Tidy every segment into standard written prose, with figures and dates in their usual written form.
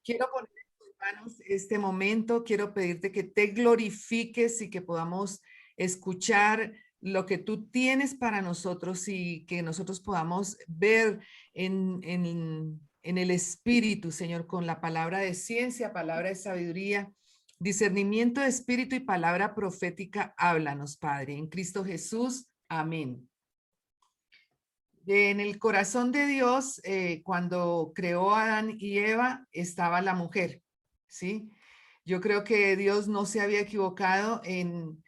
Quiero poner en tus manos este momento, quiero pedirte que te glorifiques y que podamos escuchar lo que tú tienes para nosotros y que nosotros podamos ver en el Espíritu, Señor, con la palabra de ciencia, palabra de sabiduría, discernimiento de espíritu y palabra profética. Háblanos, Padre, en Cristo Jesús. Amén. En el corazón de Dios, cuando creó a Adán y Eva, estaba la mujer, ¿sí? Yo creo que Dios no se había equivocado en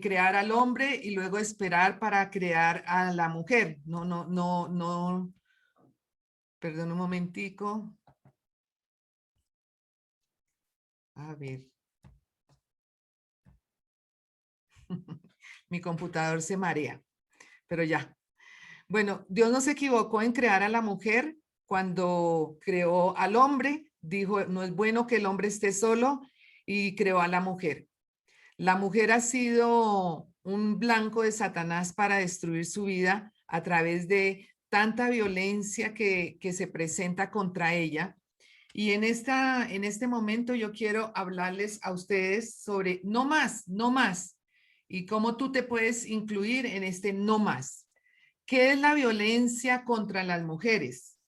crear al hombre y luego esperar para crear a la mujer. No, no, no, no. Perdón un momentico. A ver. Mi computador se marea, pero ya. Bueno, Dios no se equivocó en crear a la mujer cuando creó al hombre. Dijo, no es bueno que el hombre esté solo y creó a la mujer. La mujer ha sido un blanco de Satanás para destruir su vida a través de tanta violencia que se presenta contra ella. Y en este momento yo quiero hablarles a ustedes sobre no más, no más, y cómo tú te puedes incluir en este no más. ¿Qué es la violencia contra las mujeres?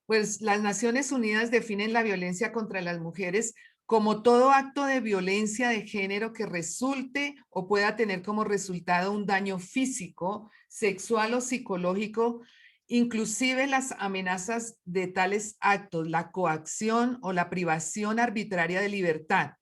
Pues las Naciones Unidas definen la violencia contra las mujeres como todo acto de violencia de género que resulte o pueda tener como resultado un daño físico, sexual o psicológico, inclusive las amenazas de tales actos, la coacción o la privación arbitraria de libertad,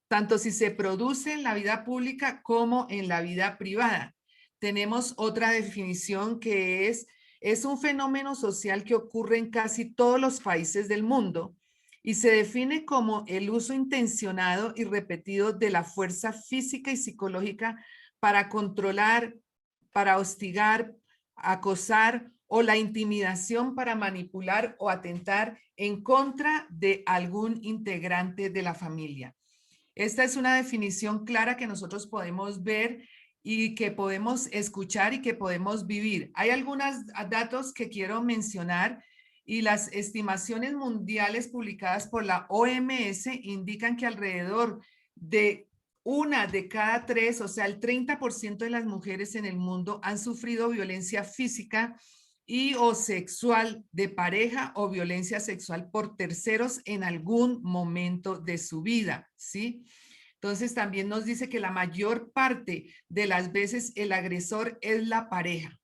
tanto si se produce en la vida pública como en la vida privada. Tenemos otra definición que es un fenómeno social que ocurre en casi todos los países del mundo y se define como el uso intencionado y repetido de la fuerza física y psicológica para controlar, para hostigar, acosar o la intimidación para manipular o atentar en contra de algún integrante de la familia. Esta es una definición clara que nosotros podemos ver y que podemos escuchar y que podemos vivir. Hay algunos datos que quiero mencionar y las estimaciones mundiales publicadas por la OMS indican que alrededor de una de cada tres, o sea, el 30% de las mujeres en el mundo han sufrido violencia física y o sexual de pareja o violencia sexual por terceros en algún momento de su vida, ¿sí? Entonces también nos dice que la mayor parte de las veces el agresor es la pareja.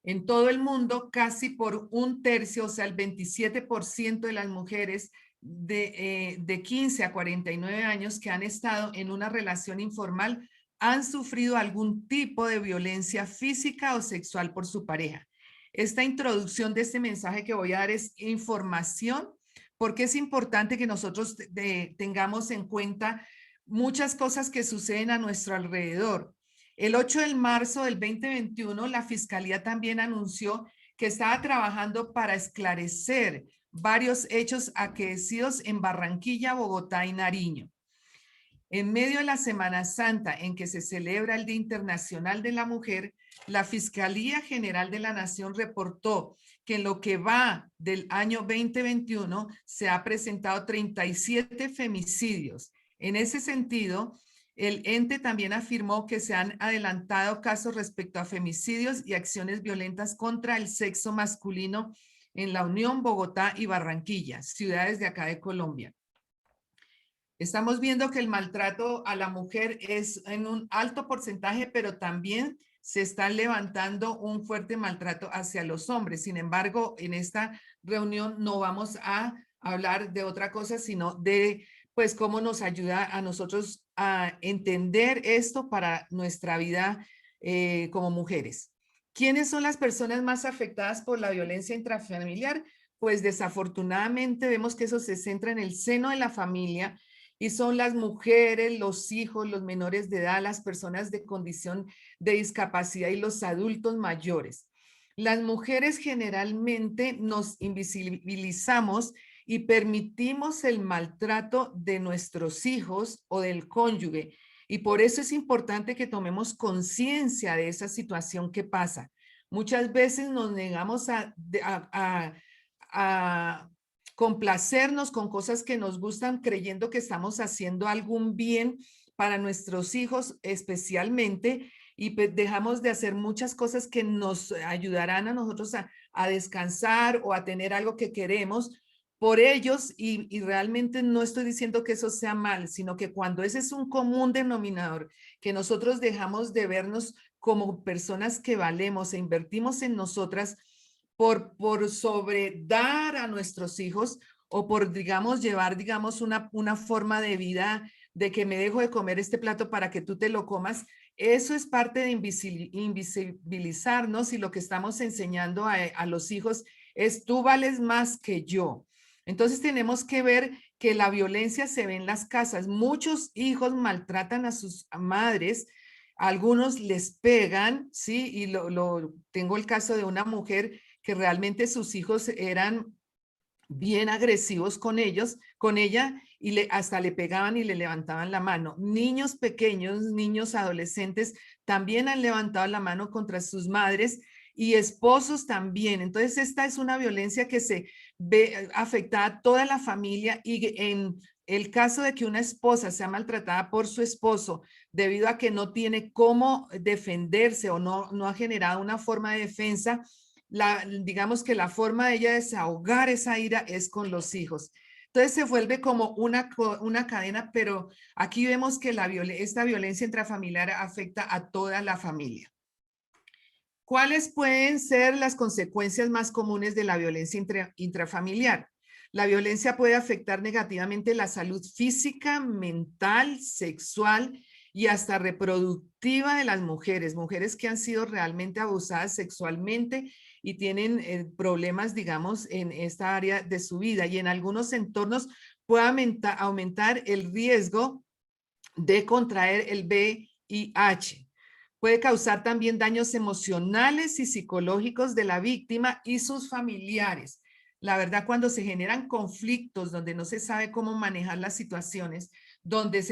En todo el mundo, casi por un tercio, o sea, el 27% de las mujeres de 15 a 49 años que han estado en una relación informal han sufrido algún tipo de violencia física o sexual por su pareja. Esta introducción de este mensaje que voy a dar es información, porque es importante que nosotros tengamos en cuenta muchas cosas que suceden a nuestro alrededor. El 8 de marzo del 2021, la Fiscalía también anunció que estaba trabajando para esclarecer varios hechos acaecidos en Barranquilla, Bogotá y Nariño. En medio de la Semana Santa, en que se celebra el Día Internacional de la Mujer, la Fiscalía General de la Nación reportó que en lo que va del año 2021 se ha presentado 37 femicidios. En ese sentido, el ente también afirmó que se han adelantado casos respecto a femicidios y acciones violentas contra el sexo masculino en La Unión, Bogotá y Barranquilla, ciudades de acá de Colombia. Estamos viendo que el maltrato a la mujer es en un alto porcentaje, pero también se está levantando un fuerte maltrato hacia los hombres. Sin embargo, en esta reunión no vamos a hablar de otra cosa, sino de pues cómo nos ayuda a nosotros a entender esto para nuestra vida como mujeres. ¿Quiénes son las personas más afectadas por la violencia intrafamiliar? Pues desafortunadamente vemos que eso se centra en el seno de la familia y son las mujeres, los hijos, los menores de edad, las personas de condición de discapacidad y los adultos mayores. Las mujeres generalmente nos invisibilizamos y permitimos el maltrato de nuestros hijos o del cónyuge. Y por eso es importante que tomemos conciencia de esa situación que pasa. Muchas veces nos negamos a complacernos con cosas que nos gustan creyendo que estamos haciendo algún bien para nuestros hijos especialmente y pues dejamos de hacer muchas cosas que nos ayudarán a nosotros a descansar o a tener algo que queremos por ellos y realmente no estoy diciendo que eso sea mal, sino que cuando ese es un común denominador, que nosotros dejamos de vernos como personas que valemos e invertimos en nosotras por sobre dar a nuestros hijos o por, digamos, llevar, digamos, una forma de vida de que me dejo de comer este plato para que tú te lo comas, eso es parte de invisibilizarnos y lo que estamos enseñando a los hijos es tú vales más que yo. Entonces tenemos que ver que la violencia se ve en las casas. Muchos hijos maltratan a sus madres, algunos les pegan, ¿sí? Y tengo el caso de una mujer que realmente sus hijos eran bien agresivos con ellos, con ella, y hasta le pegaban y le levantaban la mano. Niños pequeños, niños adolescentes también han levantado la mano contra sus madres y esposos también. Entonces, esta es una violencia que se ve afectada a toda la familia y en el caso de que una esposa sea maltratada por su esposo debido a que no tiene cómo defenderse o no ha generado una forma de defensa, digamos que la forma de ella desahogar esa ira es con los hijos. Entonces se vuelve como una cadena, pero aquí vemos que esta violencia intrafamiliar afecta a toda la familia. ¿Cuáles pueden ser las consecuencias más comunes de la violencia intrafamiliar? La violencia puede afectar negativamente la salud física, mental, sexual y hasta reproductiva de las mujeres, mujeres que han sido realmente abusadas sexualmente y tienen problemas, digamos, en esta área de su vida. Y en algunos entornos puede aumentar el riesgo de contraer el VIH. Puede causar también daños emocionales y psicológicos de la víctima y sus familiares. La verdad, cuando se generan conflictos donde no se sabe cómo manejar las situaciones, donde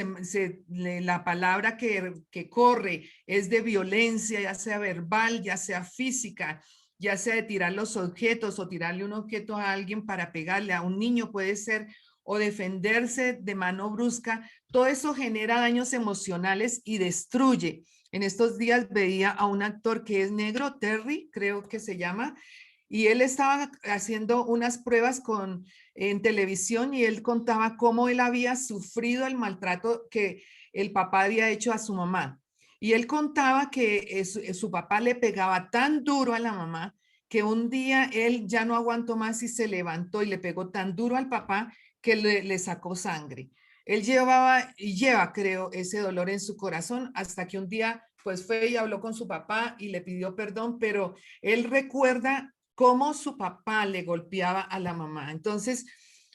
la palabra que corre es de violencia, ya sea verbal, ya sea física, ya sea de tirar los objetos o tirarle un objeto a alguien para pegarle a un niño, puede ser, o defenderse de mano brusca, todo eso genera daños emocionales y destruye. En estos días veía a un actor que es negro, Terry, creo que se llama, y él estaba haciendo unas pruebas en televisión y él contaba cómo él había sufrido el maltrato que el papá había hecho a su mamá. Y él contaba que su papá le pegaba tan duro a la mamá que un día él ya no aguantó más y se levantó y le pegó tan duro al papá que le sacó sangre. Él llevaba y lleva, creo, ese dolor en su corazón hasta que un día pues fue y habló con su papá y le pidió perdón, pero él recuerda cómo su papá le golpeaba a la mamá. Entonces,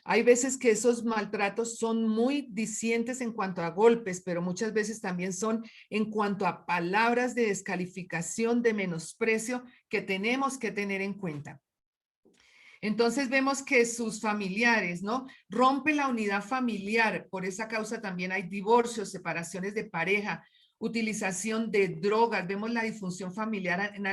hay veces que esos maltratos son muy dicientes en cuanto a golpes, pero muchas veces también son en cuanto a palabras de descalificación, de menosprecio que tenemos que tener en cuenta. Entonces vemos que sus familiares, ¿no? Rompe la unidad familiar. Por esa causa también hay divorcios, separaciones de pareja, utilización de drogas. Vemos la disfunción familiar en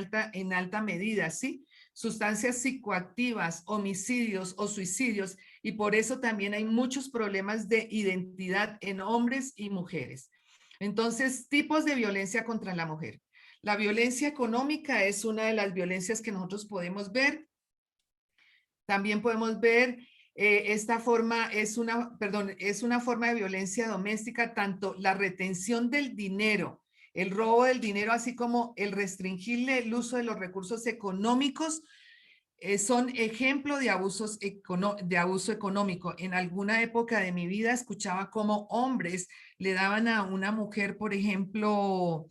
alta medida, ¿sí? Sustancias psicoactivas, homicidios o suicidios. Y por eso también hay muchos problemas de identidad en hombres y mujeres. Entonces, tipos de violencia contra la mujer. La violencia económica es una de las violencias que nosotros podemos ver. También podemos ver esta forma, es una forma de violencia doméstica, tanto la retención del dinero, el robo del dinero, así como el restringirle el uso de los recursos económicos, son ejemplo de de abuso económico. En alguna época de mi vida escuchaba cómo hombres le daban a una mujer, por ejemplo,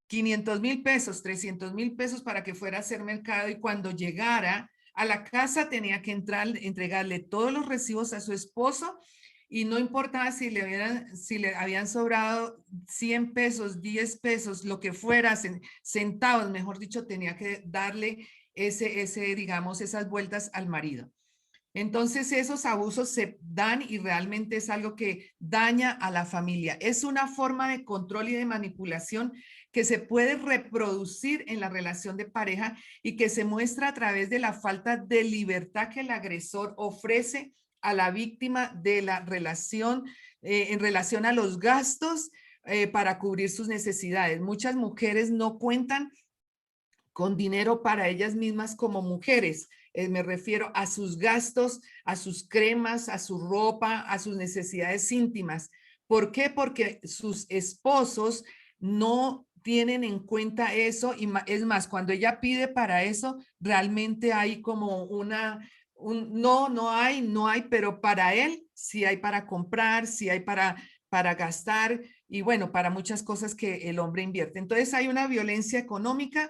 500,000 pesos, 300,000 pesos para que fuera a hacer mercado y cuando llegara a la casa tenía que entregarle todos los recibos a su esposo y no importaba si le habían sobrado 100 pesos, 10 pesos, lo que fuera, centavos, mejor dicho, tenía que darle digamos, esas vueltas al marido. Entonces esos abusos se dan y realmente es algo que daña a la familia. Es una forma de control y de manipulación que se puede reproducir en la relación de pareja y que se muestra a través de la falta de libertad que el agresor ofrece a la víctima de la relación en relación a los gastos para cubrir sus necesidades. Muchas mujeres no cuentan con dinero para ellas mismas como mujeres. Me refiero a sus gastos, a sus cremas, a su ropa, a sus necesidades íntimas. ¿Por qué? Porque sus esposos no tienen en cuenta eso y es más, cuando ella pide para eso, realmente hay como no hay, pero para él sí hay para comprar, sí hay para gastar y bueno, para muchas cosas que el hombre invierte. Entonces hay una violencia económica,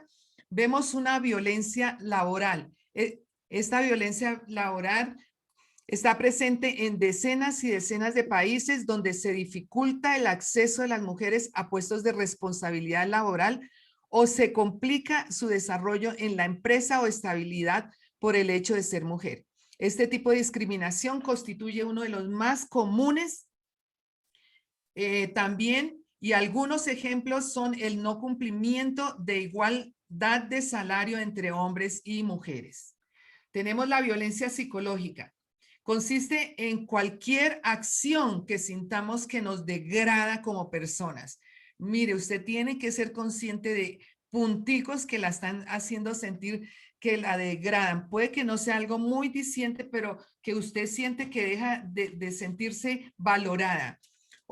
vemos una violencia laboral. Esta violencia laboral está presente en decenas y decenas de países donde se dificulta el acceso de las mujeres a puestos de responsabilidad laboral o se complica su desarrollo en la empresa o estabilidad por el hecho de ser mujer. Este tipo de discriminación constituye uno de los más comunes también, y algunos ejemplos son el no cumplimiento de igualdad de salario entre hombres y mujeres. Tenemos la violencia psicológica. Consiste en cualquier acción que sintamos que nos degrada como personas. Mire, usted tiene que ser consciente de punticos que la están haciendo sentir que la degradan. Puede que no sea algo muy diciente, pero que usted siente que deja de sentirse valorada.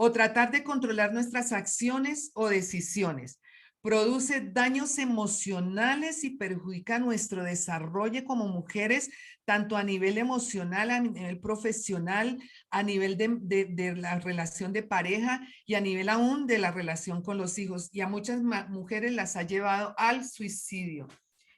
O tratar de controlar nuestras acciones o decisiones. Produce daños emocionales y perjudica nuestro desarrollo como mujeres, tanto a nivel emocional, a nivel profesional, a nivel de la relación de pareja y a nivel aún de la relación con los hijos. Y a muchas mujeres las ha llevado al suicidio.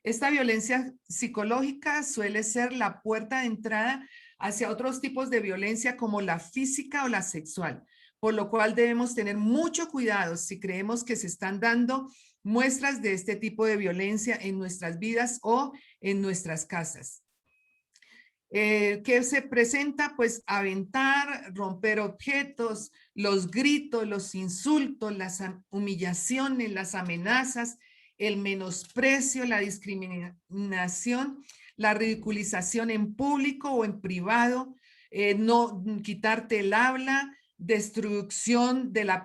Esta violencia psicológica suele ser la puerta de entrada hacia otros tipos de violencia como la física o la sexual, por lo cual debemos tener mucho cuidado si creemos que se están dando muestras de este tipo de violencia en nuestras vidas o en nuestras casas. ¿Qué se presenta? Pues aventar, romper objetos, los gritos, los insultos, las humillaciones, las amenazas, el menosprecio, la discriminación, la ridiculización en público o en privado, no quitarte el habla, destrucción de la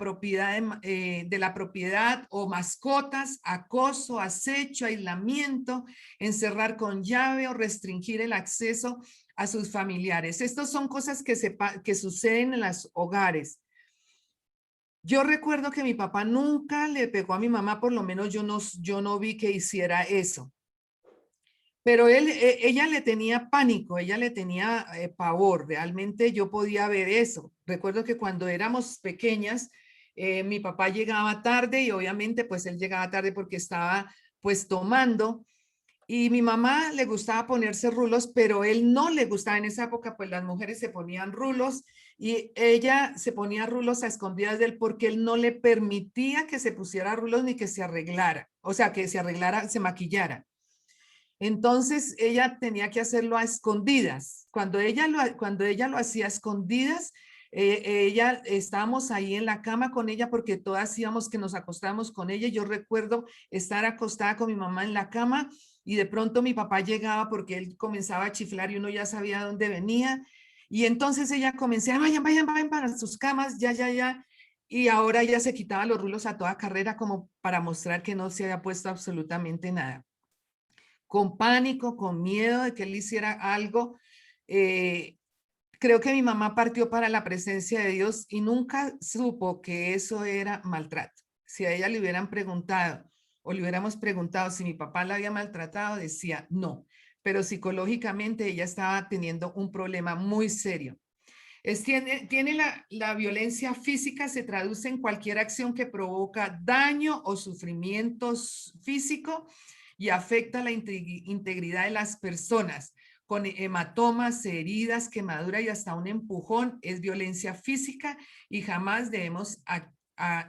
propiedad o mascotas, acoso, acecho, aislamiento, encerrar con llave o restringir el acceso a sus familiares. Estas son cosas que suceden en los hogares. Yo recuerdo que mi papá nunca le pegó a mi mamá, por lo menos yo no vi que hiciera eso. Pero ella le tenía pánico, ella le tenía pavor, realmente yo podía ver eso. Recuerdo que cuando éramos pequeñas, mi papá llegaba tarde y obviamente pues él llegaba tarde porque estaba pues tomando y mi mamá le gustaba ponerse rulos, pero él no le gustaba en esa época, pues las mujeres se ponían rulos y ella se ponía rulos a escondidas de él porque él no le permitía que se pusiera rulos ni que se arreglara, o sea, que se arreglara, se maquillara. Entonces ella tenía que hacerlo a escondidas. Cuando ella lo hacía a escondidas, ella estábamos ahí en la cama con ella porque todas íbamos que nos acostábamos con ella. Yo recuerdo estar acostada con mi mamá en la cama y de pronto mi papá llegaba porque él comenzaba a chiflar y uno ya sabía dónde venía. Y entonces ella comenzaba, vayan para sus camas, ya. Y ahora ella se quitaba los rulos a toda carrera como para mostrar que no se había puesto absolutamente nada, con pánico, con miedo de que él hiciera algo. Eh, Creo que mi mamá partió para la presencia de Dios y nunca supo que eso era maltrato. Si a ella le hubieran preguntado o le hubiéramos preguntado si mi papá la había maltratado, decía no, pero psicológicamente ella estaba teniendo un problema muy serio. Tiene la violencia física, se traduce en cualquier acción que provoca daño o sufrimiento físico y afecta la integridad de las personas, con hematomas, heridas, quemadura y hasta un empujón. Es violencia física y jamás debemos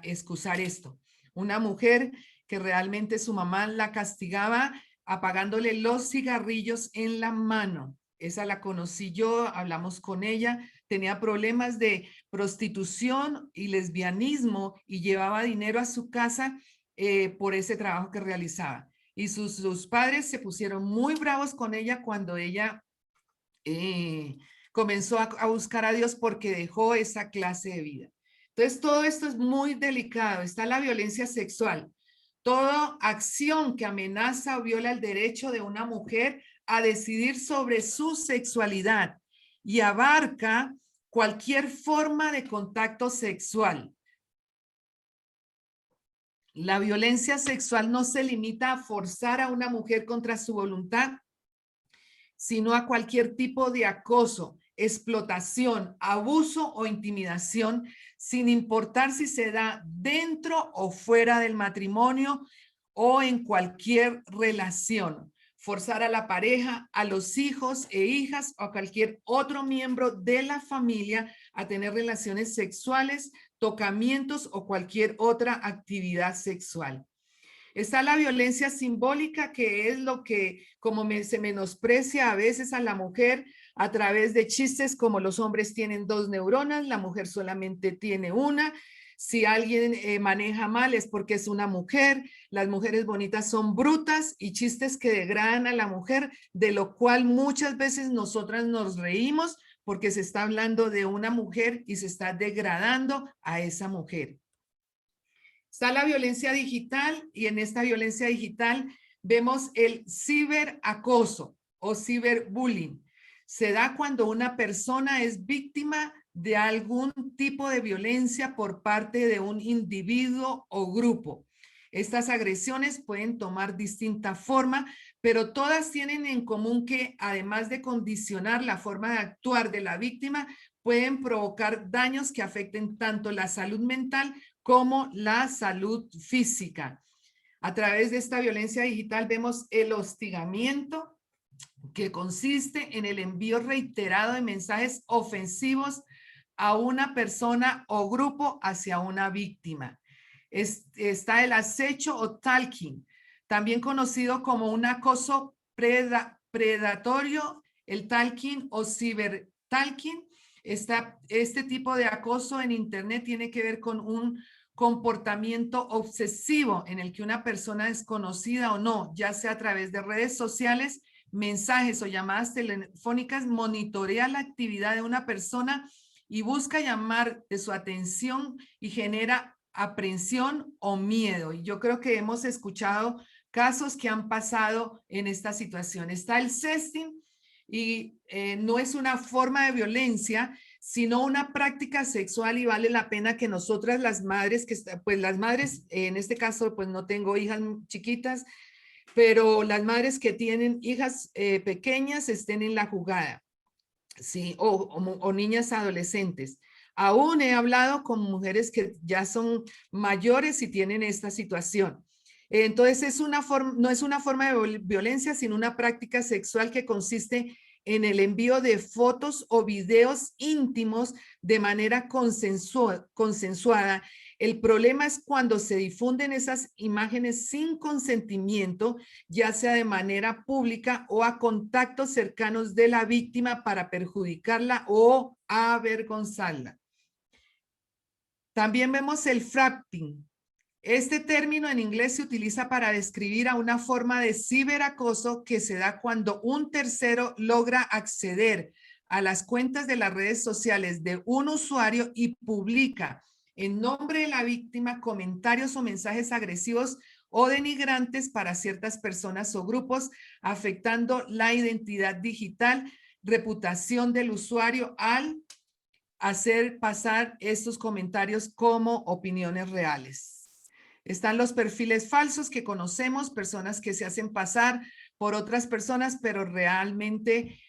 excusar esto. Una mujer que realmente su mamá la castigaba apagándole los cigarrillos en la mano. esa la conocí yo, hablamos con ella, tenía problemas de prostitución y lesbianismo y llevaba dinero a su casa por ese trabajo que realizaba. Y sus padres se pusieron muy bravos con ella cuando ella comenzó a buscar a Dios porque dejó esa clase de vida. Entonces, todo esto es muy delicado. Está la violencia sexual. Toda acción que amenaza o viola el derecho de una mujer a decidir sobre su sexualidad y abarca cualquier forma de contacto sexual. La violencia sexual no se limita a forzar a una mujer contra su voluntad, sino a cualquier tipo de acoso, explotación, abuso o intimidación, sin importar si se da dentro o fuera del matrimonio o en cualquier relación. Forzar a la pareja, a los hijos e hijas o a cualquier otro miembro de la familia a tener relaciones sexuales, tocamientos o cualquier otra actividad sexual. Está la violencia simbólica, que es lo que se menosprecia a veces a la mujer a través de chistes como los hombres tienen 2 neuronas, la mujer solamente tiene una. Si alguien maneja mal es porque es una mujer, las mujeres bonitas son brutas y chistes que degradan a la mujer, de lo cual muchas veces nosotras nos reímos porque se está hablando de una mujer y se está degradando a esa mujer. Está la violencia digital y en esta violencia digital vemos el ciberacoso o ciberbullying. Se da cuando una persona es víctima de algún tipo de violencia por parte de un individuo o grupo. Estas agresiones pueden tomar distinta forma, pero todas tienen en común que, además de condicionar la forma de actuar de la víctima, pueden provocar daños que afecten tanto la salud mental como la salud física. A través de esta violencia digital vemos el hostigamiento, que consiste en el envío reiterado de mensajes ofensivos a una persona o grupo hacia una víctima. Está el acecho o stalking, también conocido como un acoso predatorio, el stalking o cibertalking. Este tipo de acoso en Internet tiene que ver con un comportamiento obsesivo en el que una persona desconocida o no, ya sea a través de redes sociales, mensajes o llamadas telefónicas, monitorea la actividad de una persona y busca llamar de su atención y genera aprensión o miedo. Y yo creo que hemos escuchado casos que han pasado en esta situación. Está el sexting y no es una forma de violencia, sino una práctica sexual, y vale la pena que nosotras las madres, pues las madres, en este caso, pues no tengo hijas chiquitas, pero las madres que tienen hijas pequeñas estén en la jugada, ¿sí? O niñas adolescentes. Aún he hablado con mujeres que ya son mayores y tienen esta situación. Entonces, no es una forma de violencia, sino una práctica sexual que consiste en el envío de fotos o videos íntimos de manera consensuada. El problema es cuando se difunden esas imágenes sin consentimiento, ya sea de manera pública o a contactos cercanos de la víctima para perjudicarla o avergonzarla. También vemos el fracking. Este término en inglés se utiliza para describir a una forma de ciberacoso que se da cuando un tercero logra acceder a las cuentas de las redes sociales de un usuario y publica en nombre de la víctima comentarios o mensajes agresivos o denigrantes para ciertas personas o grupos, afectando la identidad digital, reputación del usuario al hacer pasar estos comentarios como opiniones reales. Están los perfiles falsos que conocemos, personas que se hacen pasar por otras personas, pero realmente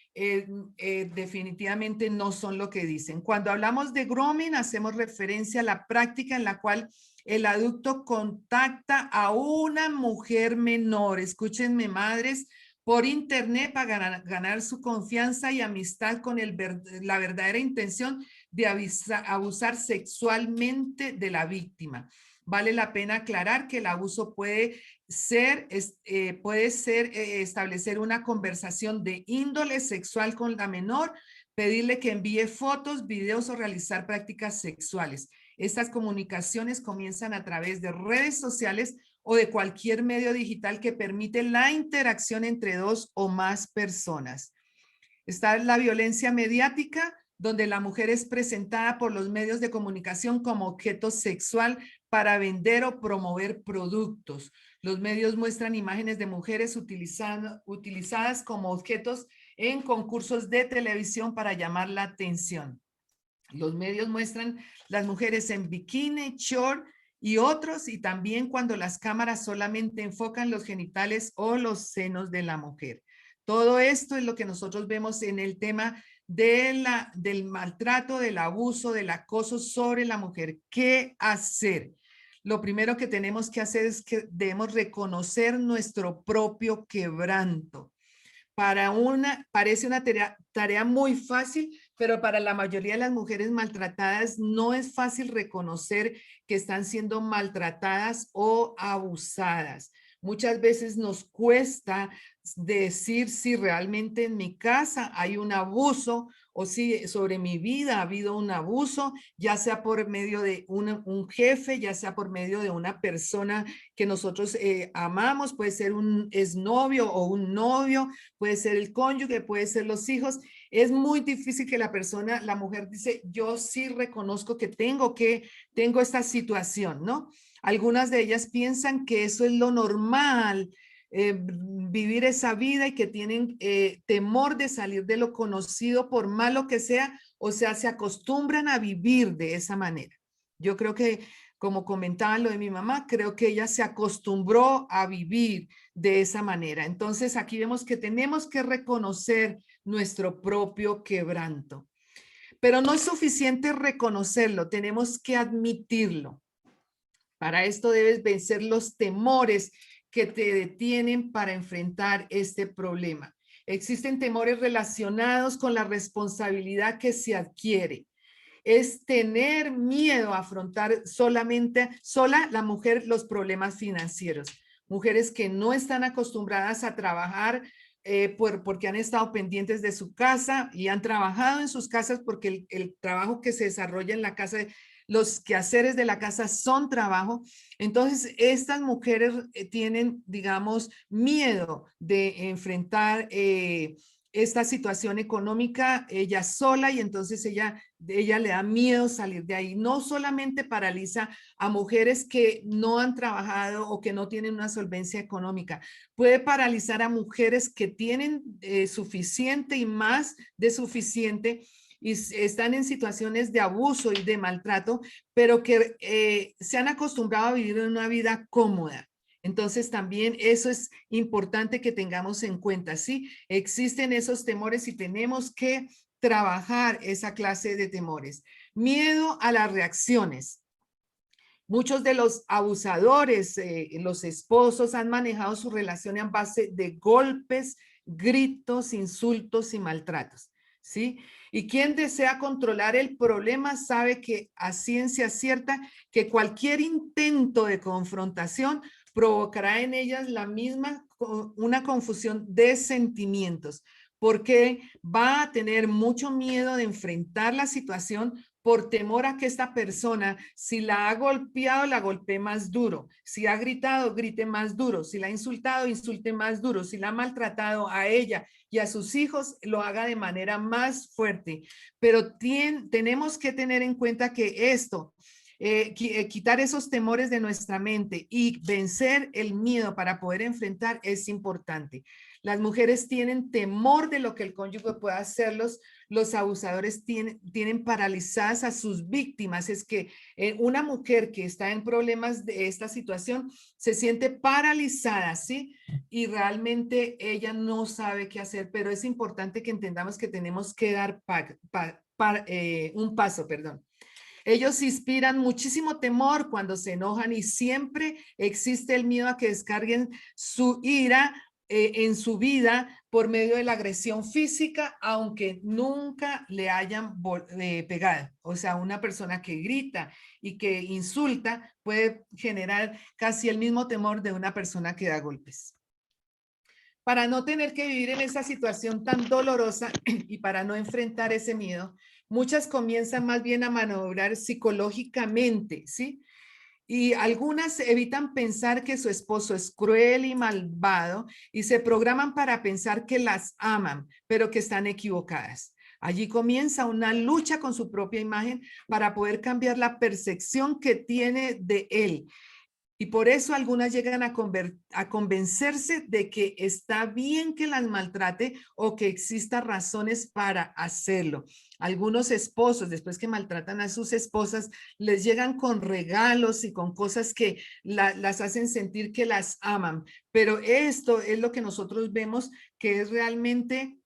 definitivamente no son lo que dicen. Cuando hablamos de grooming, hacemos referencia a la práctica en la cual el adulto contacta a una mujer menor, escúchenme madres, por internet para ganar su confianza y amistad con la verdadera intención de abusar sexualmente de la víctima. vale la pena aclarar que el abuso puede ser establecer una conversación de índole sexual con la menor, pedirle que envíe fotos, videos o realizar prácticas sexuales. Estas comunicaciones comienzan a través de redes sociales o de cualquier medio digital que permite la interacción entre dos o más personas. Está la violencia mediática, donde la mujer es presentada por los medios de comunicación como objeto sexual para vender o promover productos. Los medios muestran imágenes de mujeres utilizadas como objetos en concursos de televisión para llamar la atención. Los medios muestran las mujeres en bikini, short y otros, y también cuando las cámaras solamente enfocan los genitales o los senos de la mujer. Todo esto es lo que nosotros vemos en el tema del maltrato, del abuso, del acoso sobre la mujer. ¿Qué hacer? Lo primero que tenemos que hacer es que debemos reconocer nuestro propio quebranto. Parece una tarea muy fácil, pero para la mayoría de las mujeres maltratadas no es fácil reconocer que están siendo maltratadas o abusadas. Muchas veces nos cuesta decir si realmente en mi casa hay un abuso o si sobre mi vida ha habido un abuso, ya sea por medio de un jefe, ya sea por medio de una persona que nosotros amamos, puede ser un exnovio o un novio, puede ser el cónyuge, puede ser los hijos. Es muy difícil que la mujer dice, yo sí reconozco que tengo esta situación, ¿no? Algunas de ellas piensan que eso es lo normal, vivir esa vida y que tienen temor de salir de lo conocido por malo que sea, o sea, se acostumbran a vivir de esa manera. Yo creo que, como comentaba lo de mi mamá, creo que ella se acostumbró a vivir de esa manera. Entonces, aquí vemos que tenemos que reconocer nuestro propio quebranto. Pero no es suficiente reconocerlo, tenemos que admitirlo. Para esto debes vencer los temores que te detienen para enfrentar este problema. Existen temores relacionados con la responsabilidad que se adquiere. Es tener miedo a afrontar sola la mujer los problemas financieros. Mujeres que no están acostumbradas a trabajar porque han estado pendientes de su casa y han trabajado en sus casas porque el trabajo que se desarrolla en la casa, los quehaceres de la casa son trabajo. Entonces, estas mujeres tienen, digamos, miedo de enfrentar esta situación económica ella sola, y entonces ella le da miedo salir de ahí. No solamente paraliza a mujeres que no han trabajado o que no tienen una solvencia económica, puede paralizar a mujeres que tienen suficiente y más de suficiente y están en situaciones de abuso y de maltrato, pero que se han acostumbrado a vivir en una vida cómoda. Entonces también eso es importante que tengamos en cuenta, ¿sí? Existen esos temores y tenemos que trabajar esa clase de temores. Miedo a las reacciones. Muchos de los abusadores, los esposos, han manejado su relación en base de golpes, gritos, insultos y maltratos, ¿sí? Y quien desea controlar el problema sabe que a ciencia cierta que cualquier intento de confrontación provocará en ellas una confusión de sentimientos, porque va a tener mucho miedo de enfrentar la situación por temor a que esta persona, si la ha golpeado, la golpee más duro, si ha gritado, grite más duro, si la ha insultado, insulte más duro, si la ha maltratado a ella y a sus hijos, lo haga de manera más fuerte. Pero tenemos que tener en cuenta que esto, quitar esos temores de nuestra mente y vencer el miedo para poder enfrentar es importante. Las mujeres tienen temor de lo que el cónyuge pueda hacerlos. Los abusadores tienen paralizadas a sus víctimas. Es que una mujer que está en problemas de esta situación se siente paralizada, ¿sí? Y realmente ella no sabe qué hacer, pero es importante que entendamos que tenemos que dar un paso, perdón. Ellos inspiran muchísimo temor cuando se enojan y siempre existe el miedo a que descarguen su ira en su vida por medio de la agresión física, aunque nunca le hayan pegado. O sea, una persona que grita y que insulta puede generar casi el mismo temor de una persona que da golpes. Para no tener que vivir en esa situación tan dolorosa y para no enfrentar ese miedo, muchas comienzan más bien a maniobrar psicológicamente, ¿sí? Y algunas evitan pensar que su esposo es cruel y malvado y se programan para pensar que las aman, pero que están equivocadas. Allí comienza una lucha con su propia imagen para poder cambiar la percepción que tiene de él. Y por eso algunas llegan a convencerse de que está bien que las maltrate o que existan razones para hacerlo. Algunos esposos, después que maltratan a sus esposas, les llegan con regalos y con cosas que las hacen sentir que las aman. Pero esto es lo que nosotros vemos que es realmente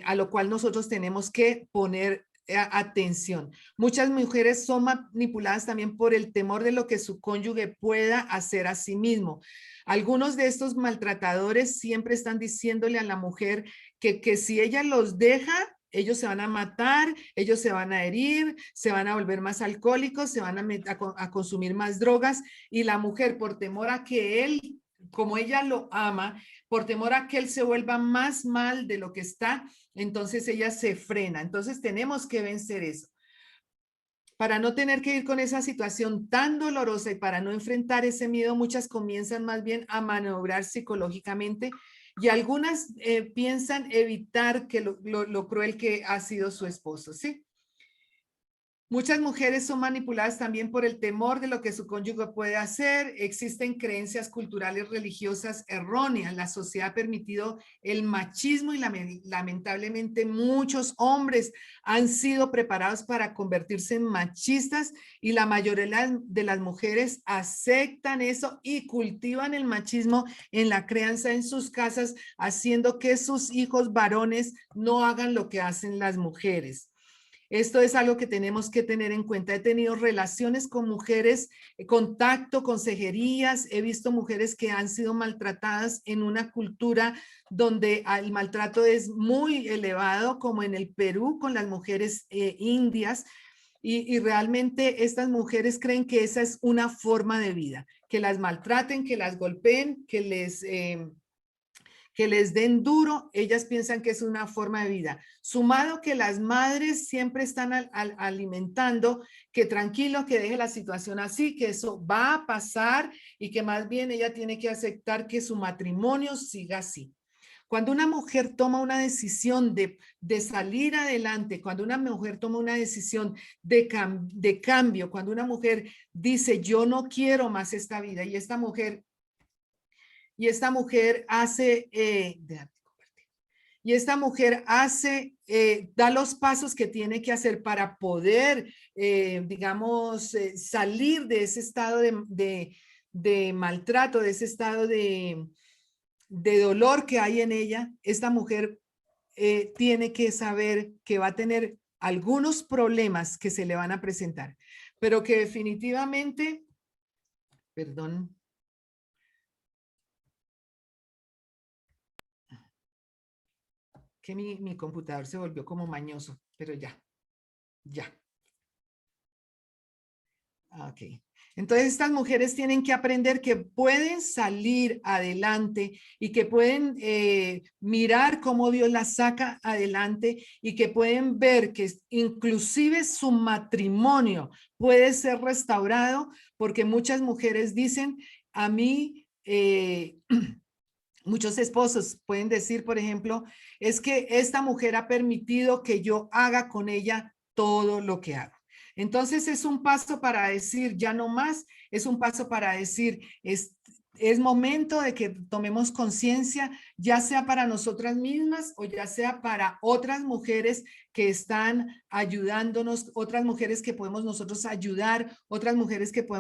a lo cual nosotros tenemos que poner atención. Muchas mujeres son manipuladas también por el temor de lo que su cónyuge pueda hacer a sí mismo. Algunos de estos maltratadores siempre están diciéndole a la mujer que si ella los deja, ellos se van a matar, ellos se van a herir, se van a volver más alcohólicos, se van a consumir más drogas y la mujer por temor a que él, como ella lo ama, por temor a que él se vuelva más mal de lo que está, entonces ella se frena. Entonces tenemos que vencer eso. Para no tener que ir con esa situación tan dolorosa y para no enfrentar ese miedo, muchas comienzan más bien a maniobrar psicológicamente y algunas piensan evitar que lo cruel que ha sido su esposo, ¿sí? Muchas mujeres son manipuladas también por el temor de lo que su cónyuge puede hacer. Existen creencias culturales religiosas erróneas. La sociedad ha permitido el machismo y lamentablemente muchos hombres han sido preparados para convertirse en machistas y la mayoría de las mujeres aceptan eso y cultivan el machismo en la crianza en sus casas, haciendo que sus hijos varones no hagan lo que hacen las mujeres. Esto es algo que tenemos que tener en cuenta. He tenido relaciones con mujeres, contacto, consejerías. He visto mujeres que han sido maltratadas en una cultura donde el maltrato es muy elevado, como en el Perú con las mujeres indias. Y realmente estas mujeres creen que esa es una forma de vida, que las maltraten, que las golpeen, que les den duro, ellas piensan que es una forma de vida. Sumado que las madres siempre están alimentando que tranquilo, que deje la situación así, que eso va a pasar y que más bien ella tiene que aceptar que su matrimonio siga así. Cuando una mujer toma una decisión de salir adelante, cuando una mujer toma una decisión de cambio, cuando una mujer dice, yo no quiero más esta vida, y esta mujer hace, da los pasos que tiene que hacer para poder, digamos, salir de ese estado de maltrato, de ese estado de dolor que hay en ella. Esta mujer tiene que saber que va a tener algunos problemas que se le van a presentar, pero que definitivamente, perdón, que mi computador se volvió como mañoso, pero ya. Ok. Entonces estas mujeres tienen que aprender que pueden salir adelante y que pueden mirar cómo Dios las saca adelante y que pueden ver que inclusive su matrimonio puede ser restaurado, porque muchas mujeres dicen, a mí, muchos esposos pueden decir, por ejemplo, es que esta mujer ha permitido que yo haga con ella todo lo que hago. Entonces es un paso para decir, ya no más, es un paso para decir, es momento de que tomemos conciencia, ya sea para nosotras mismas o ya sea para otras mujeres que están ayudándonos, otras mujeres que podemos nosotros ayudar, otras mujeres que podemos